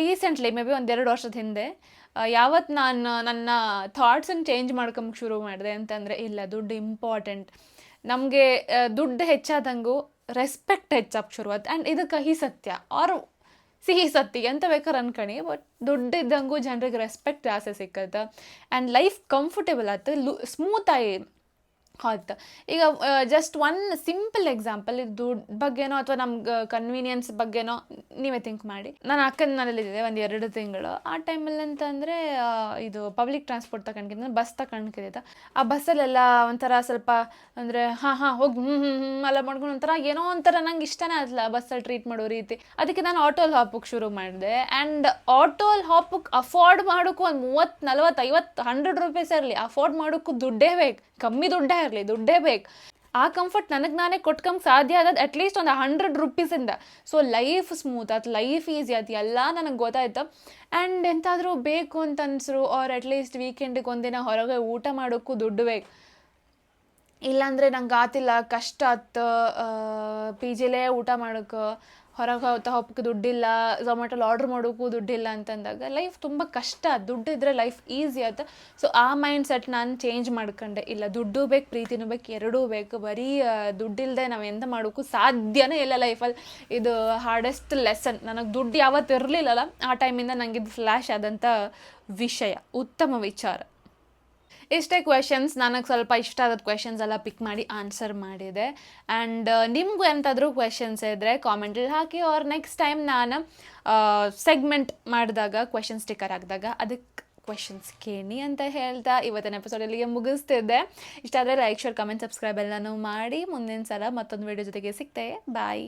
ರೀಸೆಂಟ್ಲಿ ಮೇ ಬಿ 1-2 ವರ್ಷದ ಹಿಂದೆ ಯಾವತ್ತು ನಾನು ನನ್ನ ಥಾಟ್ಸನ್ನು ಚೇಂಜ್ ಮಾಡ್ಕೊಂಬಕ್ಕೆ ಶುರು ಮಾಡಿದೆ ಅಂತಂದರೆ, ಇಲ್ಲ ದುಡ್ಡು ಇಂಪಾರ್ಟೆಂಟ್, ನಮಗೆ ದುಡ್ಡು ಹೆಚ್ಚಾದಂಗೂ ರೆಸ್ಪೆಕ್ಟ್ ಹೆಚ್ಚಕ್ಕೆ ಶುರುವಾಯ್ತು. ಆ್ಯಂಡ್ ಇದು ಕಹಿ ಸತ್ಯ ಆರ್ ಸಿಹಿ ಸತ್ತಿ ಎಂತ ಬೇಕಾದ್ರೆ ಅನ್ಕಣಿ, ಬಟ್ ದುಡ್ಡು ಇದ್ದಂಗೂ ಜನರಿಗೆ ರೆಸ್ಪೆಕ್ಟ್ ಜಾಸ್ತಿ ಸಿಕ್ಕತ್ತೆ. ಆ್ಯಂಡ್ ಲೈಫ್ ಕಂಫರ್ಟೇಬಲ್ ಆಯ್ತು, ಸ್ಮೂತಾಗಿ ಆಯ್ತು. ಈಗ ಜಸ್ಟ್ ಒನ್ ಸಿಂಪಲ್ ಎಕ್ಸಾಂಪಲ್, ಇದು ದುಡ್ಡು ಬಗ್ಗೆನೋ ಅಥವಾ ನಮ್ಗೆ ಕನ್ವೀನಿಯನ್ಸ್ ಬಗ್ಗೆನೋ ನೀವೇ ಥಿಂಕ್ ಮಾಡಿ. ನಾನು ಅಕ್ಕನ ಮನೇಲಿದ್ದೆ 1-2 ತಿಂಗಳು. ಆ ಟೈಮಲ್ಲಿ ಅಂತಂದರೆ ಇದು ಪಬ್ಲಿಕ್ ಟ್ರಾನ್ಸ್ಪೋರ್ಟ್ ತಗೊಂಡ್ಕಿಂತ ಬಸ್ ತಗೊಂಡ್ಕಿದ್ದೆ. ಆ ಬಸ್ಸಲ್ಲೆಲ್ಲ ಒಂಥರ ಸ್ವಲ್ಪ ಅಂದರೆ ಹೋಗಿ ಎಲ್ಲ ಮಾಡ್ಕೊಂಡು ಒಂಥರ ಏನೋ ಒಂಥರ ನಂಗೆ ಇಷ್ಟನೇ ಆಗಲ್ಲ ಬಸ್ಸಲ್ಲಿ ಟ್ರೀಟ್ ಮಾಡೋ ರೀತಿ. ಅದಕ್ಕೆ ನಾನು ಆಟೋಲ್ಲಿ ಹಾಪಕ್ಕೆ ಶುರು ಮಾಡಿದೆ. ಆ್ಯಂಡ್ ಆಟೋಲ್ಲಿ ಹಾಪಕ್ಕೆ ಅಫೋರ್ಡ್ ಮಾಡೋಕ್ಕೂ ಒಂದು 30, 40, 50, 100 ರೂಪೀಸ್ ಇರಲಿ, ಅಫೋರ್ಡ್ ಮಾಡೋಕ್ಕೂ ದುಡ್ಡೇ ಬೇಕು, ಕಮ್ಮಿ ದುಡ್ಡೇ ಇರಲಿ, ದುಡ್ಡೇ ಬೇಕು. ಆ ಕಂಫರ್ಟ್ ನನಗೆ ನಾನೇ ಕೊಟ್ಕೊಂಬ ಸಾಧ್ಯ ಆದದ್ದು ಅಟ್ಲೀಸ್ಟ್ ಒಂದು 100 ರೂಪೀಸಿಂದ. ಸೊ ಲೈಫ್ ಸ್ಮೂತ್ ಆಯ್ತು, ಲೈಫ್ ಈಸಿ ಆಯ್ತು, ಎಲ್ಲ ನನಗೆ ಗೊತ್ತಾಯ್ತು. ಆ್ಯಂಡ್ ಎಂತಾದರೂ ಬೇಕು ಅಂತ ಅನ್ಸರು ಆರ್ ಅಟ್ಲೀಸ್ಟ್ ವೀಕೆಂಡಿಗೆ ಒಂದಿನ ಹೊರಗೆ ಊಟ ಮಾಡೋಕ್ಕೂ ದುಡ್ಡು ಬೇಕು. ಇಲ್ಲಾಂದರೆ ನಂಗೆ ಆತಿಲ್ಲ, ಕಷ್ಟ ಆಯ್ತು, ಪಿ ಜಿಲೇ ಊಟ ಮಾಡೋಕ್ಕೆ, ಹೊರಗೆ ಹೋಗೋಕ್ಕೆ ದುಡ್ಡಿಲ್ಲ, ಝೊಮ್ಯಾಟೊಲ್ಲಿ ಆರ್ಡ್ರ್ ಮಾಡೋಕ್ಕೂ ದುಡ್ಡಿಲ್ಲ ಅಂತಂದಾಗ ಲೈಫ್ ತುಂಬ ಕಷ್ಟ. ದುಡ್ಡಿದ್ರೆ ಲೈಫ್ ಈಸಿ ಆಯ್ತು. ಸೊ ಆ ಮೈಂಡ್ ಸೆಟ್ ನಾನು ಚೇಂಜ್ ಮಾಡ್ಕೊಂಡೆ. ಇಲ್ಲ ದುಡ್ಡು ಬೇಕು, ಪ್ರೀತಿನೂ ಬೇಕು, ಎರಡೂ ಬೇಕು. ಬರೀ ದುಡ್ಡಿಲ್ಲದೆ ನಾವು ಎಂತ ಮಾಡೋಕ್ಕೂ ಸಾಧ್ಯನೇ ಇಲ್ಲ ಲೈಫಲ್ಲಿ. ಇದು ಹಾರ್ಡೆಸ್ಟ್ ಲೆಸನ್. ನನಗೆ ದುಡ್ಡು ಯಾವತ್ತು ಇರಲಿಲ್ಲಲ್ಲ, ಆ ಟೈಮಿಂದ ನನಗಿದು ಫ್ಲ್ಯಾಶ್ ಆದಂಥ ವಿಷಯ, ಉತ್ತಮ ವಿಚಾರ. ಇಷ್ಟೇ ಕ್ವೆಶನ್ಸ್, ನನಗೆ ಸ್ವಲ್ಪ ಇಷ್ಟ ಆದ ಕ್ವೆಶನ್ಸ್ ಎಲ್ಲ ಪಿಕ್ ಮಾಡಿ ಆನ್ಸರ್ ಮಾಡಿದೆ. ಆ್ಯಂಡ್ ನಿಮಗೂ ಎಂತಾದರೂ ಕ್ವೆಶನ್ಸ್ ಇದ್ದರೆ ಕಾಮೆಂಟಲ್ಲಿ ಹಾಕಿ, ಆರ್ ನೆಕ್ಸ್ಟ್ ಟೈಮ್ ನಾನು ಸೆಗ್ಮೆಂಟ್ ಮಾಡಿದಾಗ ಕ್ವೆಶನ್ ಸ್ಟಿಕ್ಕರ್ ಹಾಕಿದಾಗ ಅದಕ್ಕೆ ಕ್ವೆಶನ್ಸ್ ಕೇಳಿ ಅಂತ ಹೇಳ್ತಾ ಇವತ್ತಿನ ಎಪಿಸೋಡಲ್ಲಿಗೆ ಮುಗಿಸ್ತಿದ್ದೆ. ಇಷ್ಟ ಆದರೆ ಲೈಕ್, ಶೇರ್, ಕಮೆಂಟ್, ಸಬ್ಸ್ಕ್ರೈಬ್ ಎಲ್ಲನೂ ಮಾಡಿ. ಮುಂದಿನ ಸಲ ಮತ್ತೊಂದು ವೀಡಿಯೋ ಜೊತೆಗೆ ಸಿಗ್ತೇವೆ. ಬಾಯ್.